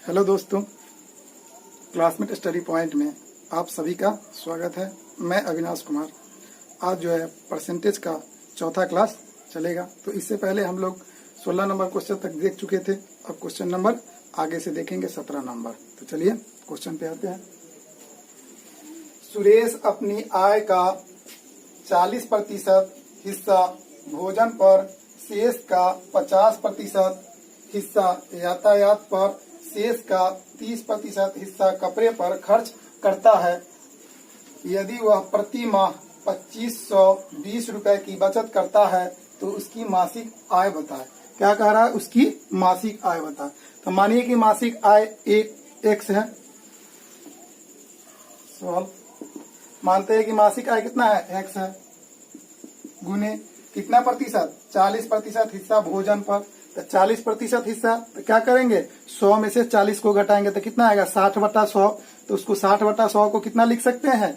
Hello दोस्तों, classmate study point में आप सभी का स्वागत है। मैं अविनाश कुमार। आज जो है परसेंटेज का चौथा क्लास चलेगा। तो इससे पहले हम लोग 16 नंबर क्वेश्चन तक देख चुके थे। अब क्वेश्चन नंबर आगे से देखेंगे 17 नंबर। तो चलिए क्वेश्चन पे आते हैं। सुरेश अपनी आय का 40% हिस्सा भोजन पर, शेष का 50% हिस्सा यातायात पर, शेष का 30% हिस्सा कपड़े पर खर्च करता है। यदि वह प्रति माह 2520 रुपए की बचत करता है तो उसकी मासिक आय बताए। क्या कह रहा है? उसकी मासिक आय बताए। तो मानिए कि मासिक आय एक्स है। सवाल मानते हैं कि मासिक आय कितना है? एक्स है। गुने कितना प्रतिशत? 40% हिस्सा भोजन पर। तो 40% हिस्सा तो क्या करेंगे? 100 में से 40 को घटाएंगे तो कितना आएगा? 60/100। तो उसको 60/100 को कितना लिख सकते हैं?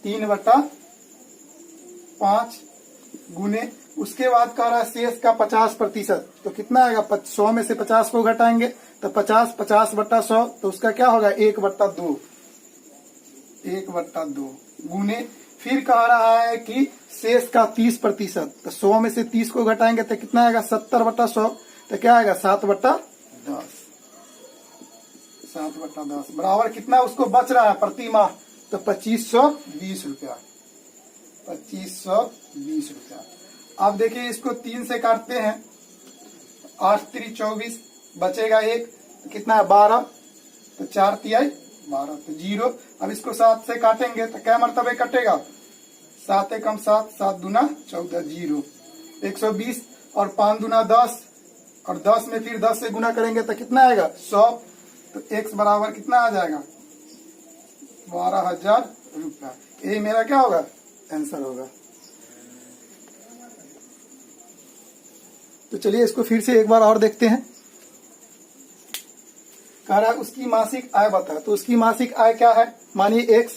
3/5 गुने। उसके बाद कह रहा है शेष का 50%। तो कितना आएगा? 100 में से 50 को घटाएंगे तो 50/100 तो उसका क्या होगा? 1/2 गुने। फिर कह रहा है कि शेष का 30%। तो 100 में से 30 को घटाएंगे तो कितना आएगा? 70/100। तो क्या आएगा? 7/10 बराबर कितना उसको बच रहा है प्रति माह? तो 2520 रुपया। 2520 रुपया। अब देखिए इसको 3 से काटते हैं। 8 3 24 बचेगा 1 तो कितना है? 12। तो 4 तिहाई 12 तो 0। अब इसको 7 से काटेंगे तो क्या मरतबे कटेगा? 7 एकम 7, 7 दूना 14, 0। 120 और 5 दूना 10 और 10 में फिर 10 से गुना करेंगे तो कितना आएगा? 100। तो x बराबर कितना आ जाएगा? 12,000 रुपया। यही मेरा क्या होगा? आंसर होगा। तो चलिए इसको फिर से एक बार और देखते हैं। कह रहा है उसकी मासिक आय बता। तो उसकी मासिक आय क्या है? मानिए x।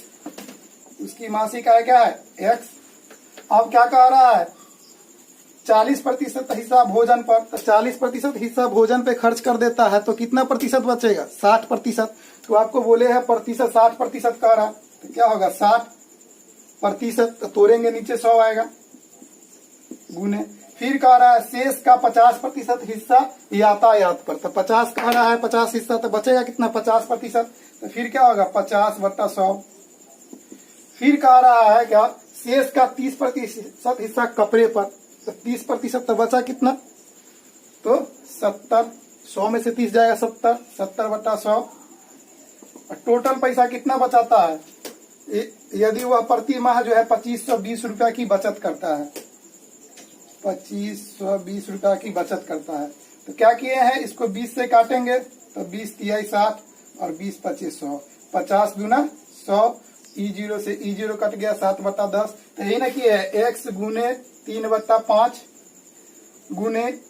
उसकी मासिक आय क्या है? x। अब क्या कह रहा है? 40% हिस्सा भोजन पर। तो 40% हिस्सा भोजन पे खर्च कर देता है तो कितना प्रतिशत बचेगा? 60%। तो आपको बोले हैं प्रतिशत 60% कह रहा है तो क्या होगा? 60%। तो तोड़ेंगे नीचे 100 आएगा गुने। फिर कह रहा है शेष का 50% हिस्सा यातायात पर। तो 50 कह रहा है 50 हिस्सा तो बचेगा कितना? 50%। तो फिर क्या होगा? 50/100। फिर कह रहा है क्या? शेष का 30% हिस्सा कपड़े पर। तो 30% तो बचा कितना? तो 70। 100 में से 30 जाएगा 70। 70/100। और टोटल पैसा कितना बचाता है? यदि वह प्रति माह जो है 2520 रुपया की बचत करता है। 2520 रुपया की बचत करता है। तो क्या किए हैं? इसको 20 से काटेंगे तो 20 तिहाई 60 और 20 25 100। 50 दूना 100। E0 से E0 कट गया 7/10। तो यही ना किए है x गुने 3/5 गुने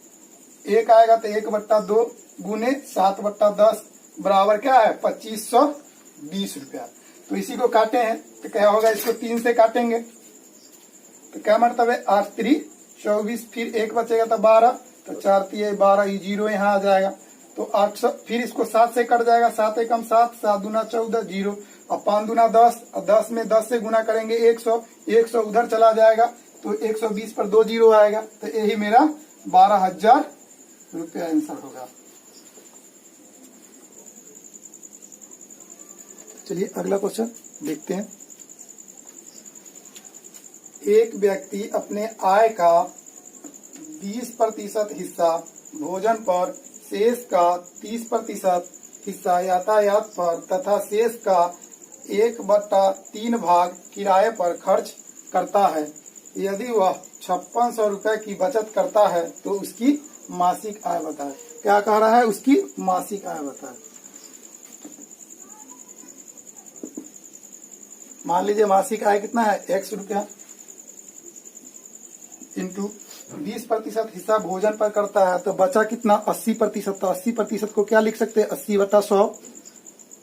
1 आएगा तो 1/2 गुने 7/10 बराबर क्या है? 2520 रुपया। तो इसी को काटे हैं तो क्या होगा? इसको 3 से काटेंगे तो क्या मतलब है? 8 3 24 फिर 1 बचेगा तो 12। तो 4 तिहाई 12 E0 यहाँ आ जाएगा। तो 800 फिर इसको 7 से कट जाएगा। 7 एकम 7, 7 दूना 14, 0 और 5 दूना 10 और 10 में 10 से गुना करेंगे 100। 100 उधर चला जाएगा तो 120 पर 2 0 आएगा। तो यही मेरा 12,000 रुपया आंसर होगा। चलिए अगला क्वेश्चन देखते हैं। एक व्यक्ति अपने आय का 20% हिस्सा भोजन पर, शेष का 30% हिस्सा यातायात पर तथा शेष का 1/3 भाग किराए पर खर्च करता है। यदि वह 5600 रुपए की बचत करता है तो उसकी मासिक आय बताए। क्या कह रहा है? उसकी मासिक आय बताए। मान लीजिए मासिक आय कितना है? x रुपया इंटू 20% हिस्सा भोजन पर करता है तो बचा कितना? 80%। तो 80% को क्या लिख सकते हैं? 80/100।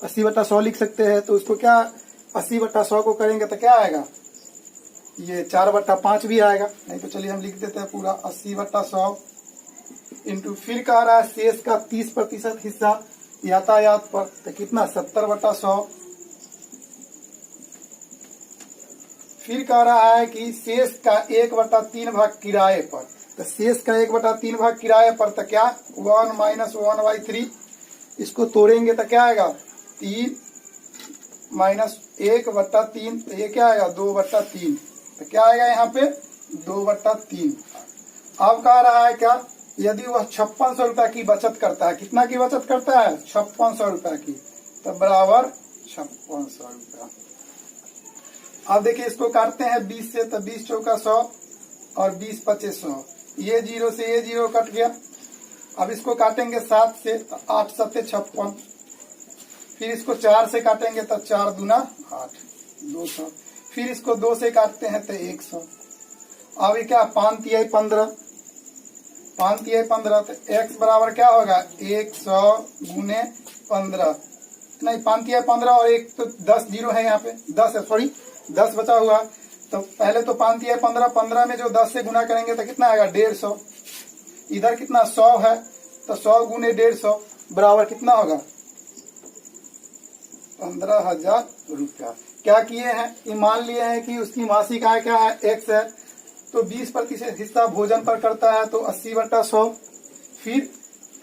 80/100 लिख सकते हैं। तो उसको क्या 80/100 को करेंगे तो क्या आएगा? ये 4/5 भी आएगा। नहीं तो चलिए हम लिख देते हैं पूरा 80/100 इंटू फिर कह रहा है शेष का 30% हिस्सा यातायात पर, तो कितना 70/100। फिर कह रहा है कि शेष का 1/3 भाग किराए पर, तो शेष का 1/3 भाग किराए पर, तो क्या 1 - 1/3, इसको तोड़ेंगे तो क्या आएगा 3 - 1/3, तो ये क्या आएगा 2/3, तो क्या आएगा यहाँ पे 2/3। अब कह रहा है क्या, यदि वह 5600 रुपया की बचत करता है, कितना की बचत करता है 5600 रुपया की, तो बराबर 5600 रुपया। अब देखिए इसको काटते हैं 20 से, तो 20 चौका 100 और 20 पचे 100, ये 0 से ये 0 कट गया। अब इसको काटेंगे 7 से, तो 8 × 7 = 56। फिर इसको 4 से काटेंगे तो 4 × 2 = 8, 200। फिर इसको 2 से काटते हैं तो 100। अब ये क्या 5 × 3 = 15, 5 × 3 = 15, तो x बराबर क्या होगा 100 × 15, नहीं 5 × 3 = 15 और एक तो 10 0 है यहाँ पे, 10 है, सॉरी 10 बचा हुआ। तो पहले तो 5 × 3 = 15, 15 में जो 10 से गुना करेंगे तो कितना आएगा 150। इधर कितना 100 है, तो 100 × 150 बराबर कितना होगा 15,000 रुपया। क्या किए हैं, ये मान लिए हैं कि उसकी मासिक आय क्या है x है, तो 20% हिस्सा भोजन पर करता है, तो 80/100। फिर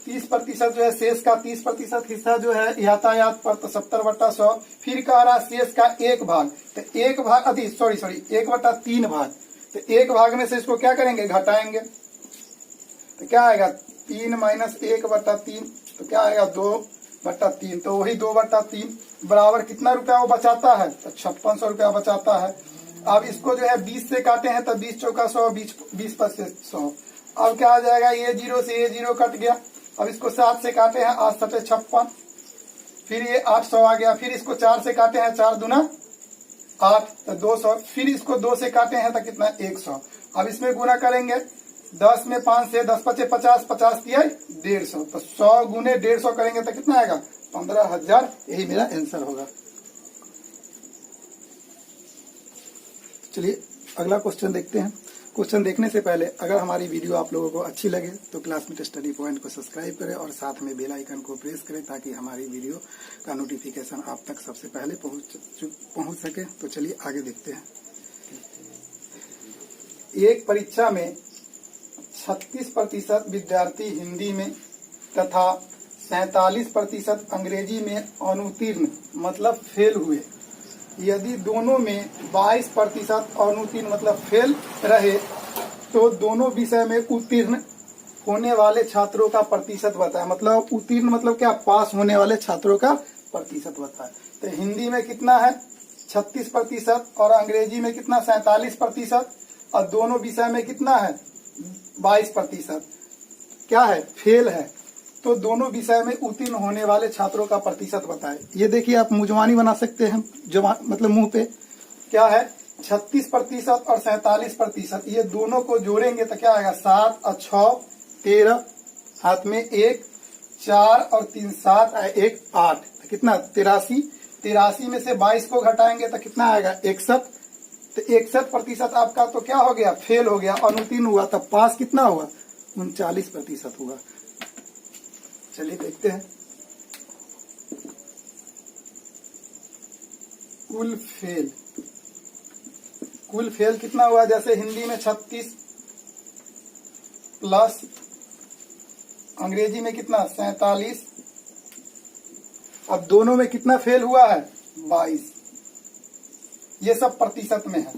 30% जो है शेष का 30% हिस्सा जो है यातायात पर, तो 70/100। फिर कह रहा शेष का 1 भाग, तो 1 भाग 1/3 भाग, तो 1 भाग में से इसको क्या करेंगे घटाएंगे, तो क्या आएगा 3 - 1/3, तो क्या आएगा 2/3, तो वही 2/3 बराबर कितना रुपया वो बचाता है, तो 5600 रुपया बचाता है। अब इसको जो है 20 से काटे हैं, तो 20 चौका 100, 20 पचे 100। अब क्या आ जाएगा, ये 0 से ये 0 कट गया। अब इसको 7 से काटे हैं, 8 × 7 = 56, फिर ये 800 आ गया। फिर इसको 4 से काटे हैं, 4 × 2 = 8, तो 200। फिर इसको 2 से काटे हैं तो कितना 100। अब इसमें गुना करेंगे 10 में 5 से, 10 पचे 50, 50 × 150, तो 100 × 150 करेंगे तो कितना आएगा 15,000। यही मेरा आंसर होगा। चलिए अगला क्वेश्चन देखते हैं। क्वेश्चन देखने से पहले अगर हमारी वीडियो आप लोगों को अच्छी लगे तो क्लासमेट स्टडी पॉइंट को सब्सक्राइब करें और साथ में बेल आइकन को प्रेस करें, ताकि हमारी वीडियो का नोटिफिकेशन आप तक सबसे पहले पहुंच सके। तो चलिए आगे देखते हैं। एक परीक्षा में 36% विद्यार्थी हिंदी में तथा 47% अंग्रेजी में अनुत्तीर्ण मतलब फेल हुए। यदि दोनों में 22% अनुत्तीर्ण मतलब फेल रहे, तो दोनों विषय में उत्तीर्ण होने वाले छात्रों का प्रतिशत बताएं। मतलब उत्तीर्ण मतलब क्या, पास होने वाले छात्रों का प्रतिशत बताएं। तो हिंदी में कितना है 36% और अंग्रेजी में कितना 47%, और दोनों विषय में कितना है 22%। क्या है, फेल है। तो दोनों विषय में उत्तीर्ण होने वाले छात्रों का प्रतिशत बताएं। ये देखिए आप मुजवानी बना सकते हैं, जो मतलब मुंह पे क्या है 36% और 47%, ये दोनों को जोड़ेंगे तो क्या आएगा 7 और 6 13, हाथ में 1 4 और 3 7 और 1 8, तो कितना 83। 83 में से 22 को घटाएंगे तो कितना आएगा 61। तो 61% आपका तो क्या हो गया फेल हो गया, अनुत्तीर्ण हुआ। तब पास कितना हुआ 39% हुआ। चलिए देखते हैं। कुल फेल कितना हुआ, जैसे हिंदी में 36 प्लस अंग्रेजी में कितना 47, अब दोनों में कितना फेल हुआ है 22। ये सब प्रतिशत में है।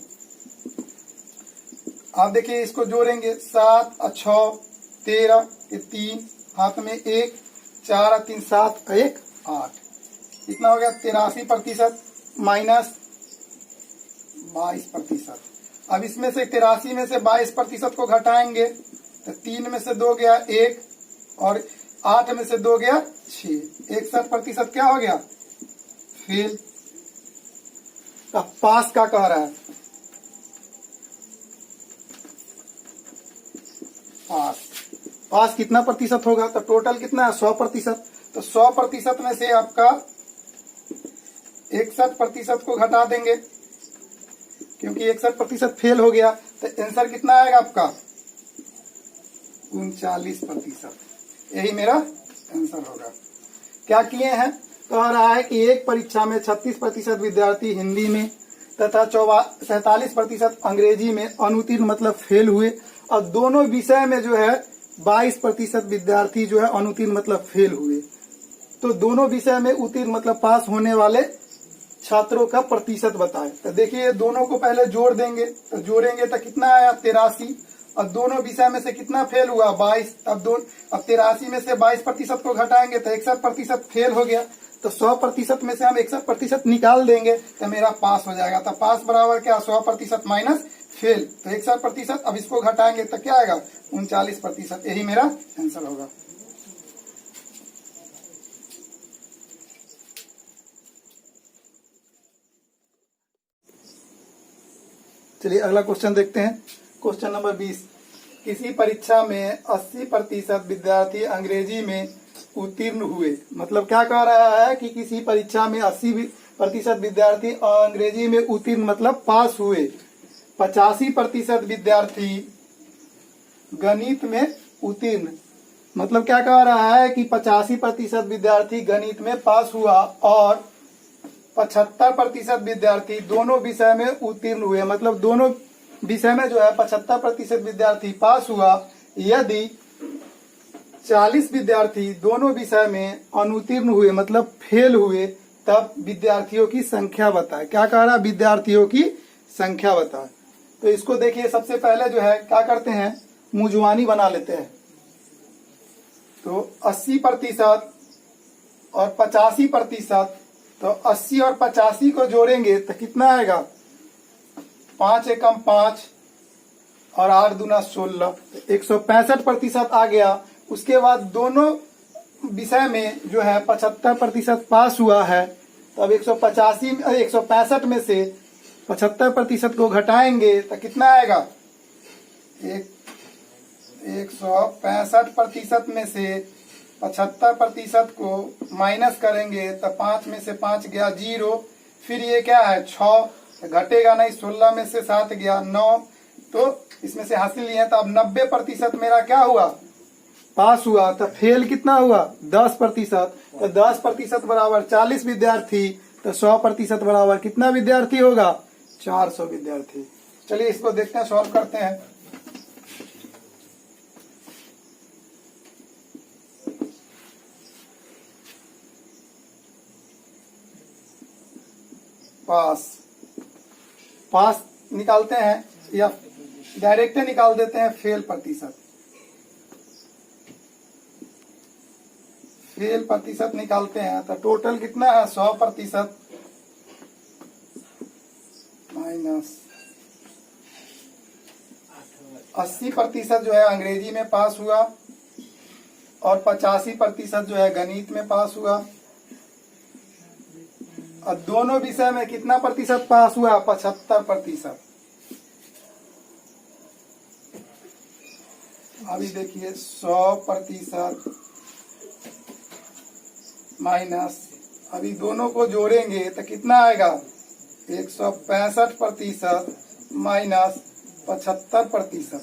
आप देखिए इसको जोड़ेंगे 7 और 6 13, 3 हाथ में 1 4 और 3 7 और 1 8, कितना हो गया 83% माइनस 22%। अब इसमें से 83 में से 22% को घटाएंगे तो 3 में से 2 गया 1 और 8 में से 2 गया 6, 61% क्या हो गया फेल। अब पास का कह रहा है, पास कितना प्रतिशत होगा, तो टोटल कितना है 100%। तो 100% में से आपका 61% को घटा देंगे, क्योंकि 61% फेल हो गया। तो आंसर कितना आएगा आपका 39%। यही मेरा आंसर होगा। क्या किए हैं? कह रहा है कि एक परीक्षा में 36% विद्यार्थी हिंदी में तथा 47% अंग्रेजी में अनुत्तीर्ण मतलब फेल हुए, और दोनों विषय में जो है 22% विद्यार्थी जो है अनुत्तीर्ण मतलब फेल हुए। तो दोनों विषय में उत्तीर्ण मतलब पास होने वाले छात्रों का प्रतिशत बताए। तो देखिए दोनों को पहले जोड़ देंगे, तो जोड़ेंगे तो कितना आया 83, और दोनों विषय में से कितना फेल हुआ 22। अब 83 में से 22% को घटाएंगे तो 61% फेल हो गया। तो 100% में से हम 61% निकाल देंगे तो मेरा पास हो जाएगा। तो पास बराबर क्या 100% माइनस फेल, तो 61%। अब इसको घटाएंगे तो क्या आएगा 39%। यही मेरा आंसर होगा। चलिए अगला क्वेश्चन देखते हैं। क्वेश्चन नंबर 20, किसी परीक्षा में 80% विद्यार्थी अंग्रेजी में उत्तीर्ण हुए। मतलब क्या कह रहा है कि किसी परीक्षा में 80% विद्यार्थी अंग्रेजी में उत्तीर्ण मतलब पास हुए, 85% विद्यार्थी गणित में उत्तीर्ण। मतलब क्या कह रहा है कि 85% विद्यार्थी गणित में पास हुआ और 75% विद्यार्थी दोनों विषय में उत्तीर्ण हुए। मतलब दोनों विषय में जो है 75% विद्यार्थी पास हुआ। यदि 40 विद्यार्थी दोनों विषय में अनुत्तीर्ण हुए मतलब फेल हुए, तब विद्यार्थियों की संख्या बताए। क्या कह रहा है? विद्यार्थियों की संख्या बताए। तो इसको देखिए, सबसे पहले जो है क्या करते हैं, मुजवानी बना लेते हैं। तो 80% और 85%, तो 80 और 85 को जोड़ेंगे तो कितना आएगा 5 एकम 5 और 8 दूना 16, 165% आ गया। उसके बाद दोनों विषय में जो है 75% पास हुआ है। तो अब 165 में से 75% को घटाएंगे तो कितना आएगा 165% में से 75% को माइनस करेंगे तो 5 में से 5 गया 0, फिर ये क्या है 6, घटेगा नहीं, 16 में से 7 गया 9, तो इसमें से हासिल लिए हैं। तो अब 90% मेरा क्या हुआ पास हुआ। तो फेल कितना हुआ 10%। तो 10% बराबर 40 विद्यार्थी, तो 100% बराबर कितना विद्यार्थी होगा 400 विद्यार्थी। चलिए इसको देखते हैं, सॉल्व करते हैं। पास निकालते हैं या डायरेक्ट निकाल देते हैं फेल प्रतिशत। फेल प्रतिशत निकालते हैं तो टोटल कितना है 100% माइनस 80% जो है अंग्रेजी में पास हुआ और 85% जो है गणित में पास हुआ। और दोनों विषय में कितना प्रतिशत पास हुआ 75%। अभी देखिए 100% माइनस, अभी दोनों को जोड़ेंगे तो कितना आएगा 165% माइनस 75%।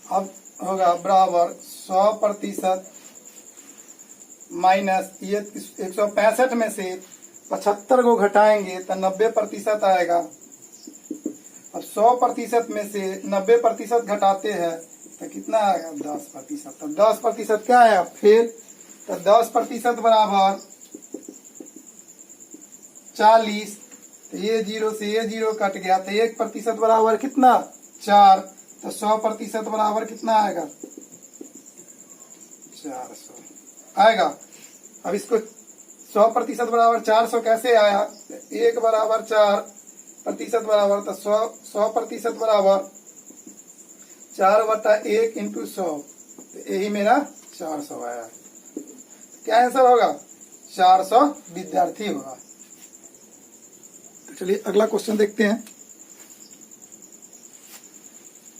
अब होगा बराबर 100% माइनस ये 165 में से 75 को घटाएंगे तो 90% आएगा। अब 100% में से 90% घटाते हैं तो कितना आएगा 10%। तो 10% क्या आया फेल। तो 10% बराबर 40, तो ये 0 से ये 0 कट गया, तो 1% बराबर कितना 4, तो 100% बराबर कितना आएगा 400 आएगा। अब इसको 100% बराबर 400 कैसे आया, 1 बराबर 4% बराबर, तो 100% बराबर 4/1 इंटू 100, तो यही मेरा 400 आया। क्या आंसर होगा 400 विद्यार्थी होगा। तो चलिए अगला क्वेश्चन देखते हैं।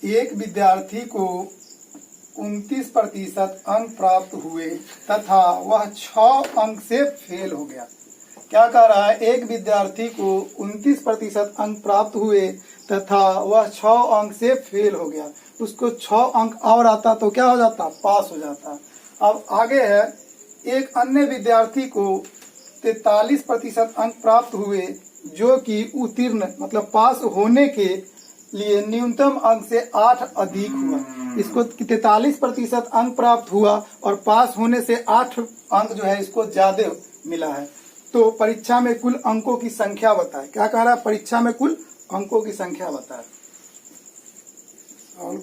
एक विद्यार्थी को 29% अंक प्राप्त हुए तथा वह 6 अंक से फेल हो गया। क्या कह रहा है, एक विद्यार्थी को 29% अंक प्राप्त हुए तथा वह 6 अंक से फेल हो गया। उसको 6 अंक और आता तो क्या हो जाता, पास हो जाता। अब आगे है, एक अन्य विद्यार्थी को 43% अंक प्राप्त हुए जो कि उत्तीर्ण मतलब पास होने के लिए न्यूनतम अंक से 8 अधिक हुआ। इसको 43% अंक प्राप्त हुआ और पास होने से 8 अंक जो है इसको ज्यादा मिला है। तो परीक्षा में कुल अंकों की संख्या बताए। क्या कह रहा है, परीक्षा में कुल अंकों की संख्या बताए। और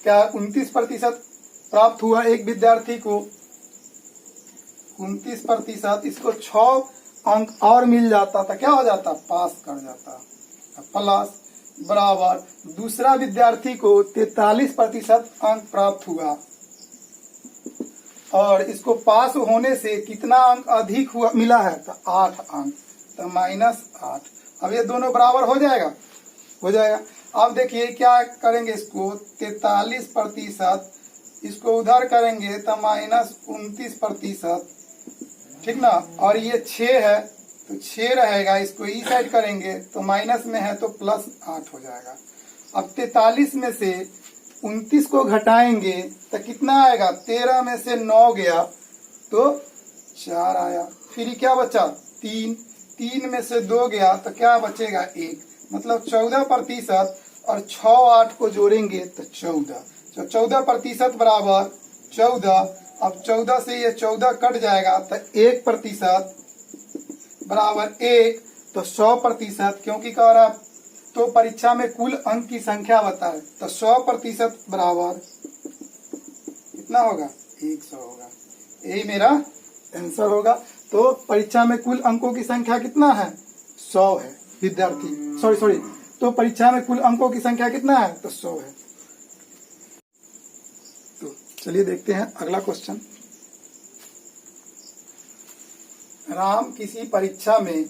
क्या 29% प्राप्त हुआ एक विद्यार्थी को, 29%, इसको 6 अंक और मिल जाता था, क्या हो जाता, पास कर जाता। प्लस बराबर दूसरा विद्यार्थी को 43% अंक प्राप्त हुआ और इसको पास होने से कितना अंक अधिक हुआ मिला है, तो 8 अंक, तो -8। अब ये दोनों बराबर हो जाएगा, हो जाएगा। अब देखिए क्या करेंगे, इसको 43%, इसको उधर करेंगे तो -29%, ठीक ना। और ये 6 है तो 6 रहेगा, इसको ई साइड करेंगे तो माइनस में है तो +8 हो जाएगा। अब 43 में से 29 को घटाएंगे तो कितना आएगा, 13 में से 9 गया तो 4 आया। फिर क्या बचा, 3, 3 में से 2 गया तो क्या बचेगा, 1, मतलब 14%। और 6 8 को जोड़ेंगे तो 14, तो 14% बराबर 14। अब 14 से ये 14 कट जाएगा तो 1% बराबर 1, तो 100%, क्योंकि कह रहा तो परीक्षा में कुल अंक की संख्या बताए, तो 100% बराबर कितना होगा, 100 होगा। यही मेरा आंसर होगा। तो परीक्षा में कुल अंकों की संख्या कितना है, 100 है विद्यार्थी, सॉरी, तो परीक्षा में कुल अंकों की संख्या कितना है, तो 100 है। तो चलिए देखते हैं अगला क्वेश्चन। राम किसी परीक्षा में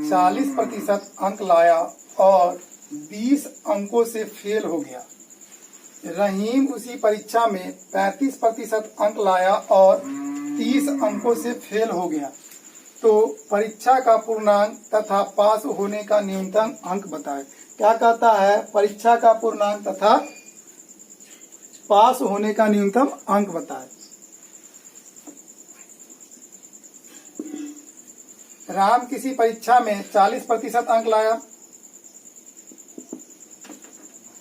40% अंक लाया और 20 अंकों से फेल हो गया। रहीम उसी परीक्षा में 35% अंक लाया और 30 अंकों से फेल हो गया। तो परीक्षा का पूर्णांक तथा पास होने का न्यूनतम अंक बताए। क्या कहता है, परीक्षा का पूर्णांक तथा पास होने का न्यूनतम अंक बताए। राम किसी परीक्षा में 40% अंक लाया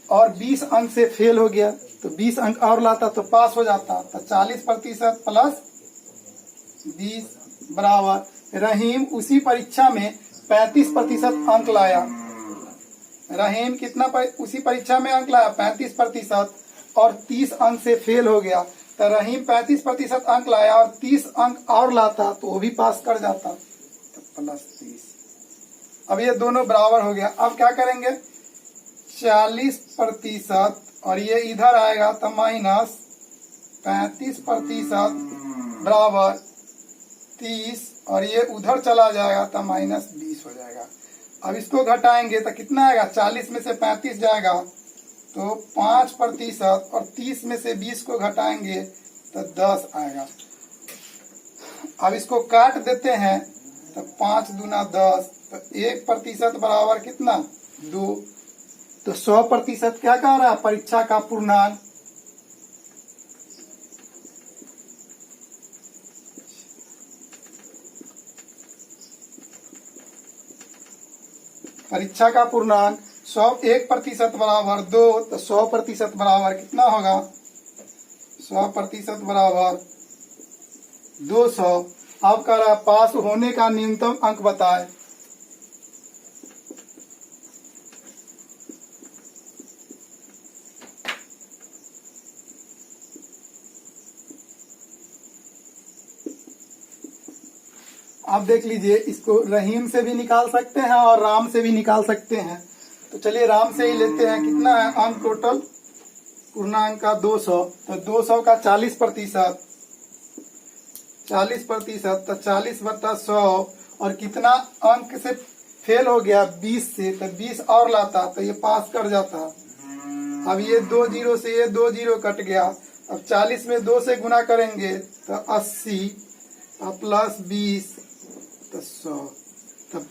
और 20 अंक से फेल हो गया, तो 20 अंक और लाता तो पास हो जाता। तो 40% प्लस 20 बराबर रहीम उसी परीक्षा में 35% अंक लाया। रहीम कितना उसी परीक्षा में अंक लाया, 35%, और 30 अंक से फेल हो गया। तो रहीम 35% अंक लाया और 30 अंक और लाता तो वो भी पास कर जाता, +30। अब ये दोनों बराबर हो गया। अब क्या करेंगे, 40% और ये इधर आएगा तो -35% बराबर 30 और ये उधर चला जाएगा तो -20 हो जाएगा। अब इसको घटाएंगे तो कितना आएगा, 40 में से 35 जाएगा तो 5% और 30 में से 20 को घटाएंगे तो 10 आएगा। अब इसको काट देते हैं तो 5 दूना 10, तो 1% बराबर कितना, 2। तो 100% क्या कह रहा है, परीक्षा का पूर्णांक परीक्षा का पूर्णांक 100% बराबर 2, तो 100% बराबर कितना होगा, 100% बराबर 200। अब कह रहा पास होने का न्यूनतम अंक बताए। आप देख लीजिए, इसको रहीम से भी निकाल सकते हैं और राम से भी निकाल सकते हैं। तो चलिए राम से ही लेते हैं। कितना है अंक टोटल पूर्णांक का, 200। तो 200 का 40%, 40%, तो 40/100 और कितना अंक से फेल हो गया, 20 से, तो 20 और लाता तो ये पास कर जाता। अब ये 2 0 से ये 2 0 कट गया। अब 40 में 2 से गुना करेंगे तो 80 प्लस 20 तो 100। तब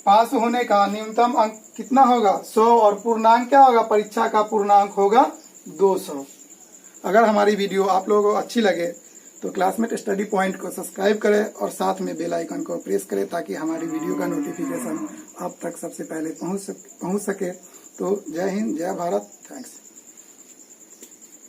पास होने का न्यूनतम अंक कितना होगा? 100। और पूर्णांक क्या होगा? परीक्षा का पूर्णांक होगा 200। अगर हमारी वीडियो आप लोगों को अच्छी लगे तो क्लासमेट स्टडी पॉइंट को सब्सक्राइब करें और साथ में बेल आइकन को प्रेस करें ताकि हमारी वीडियो का नोटिफिकेशन आप तक सबसे पहले पहुंच सके। तो जय हिंद, जय भारत, थैंक्स।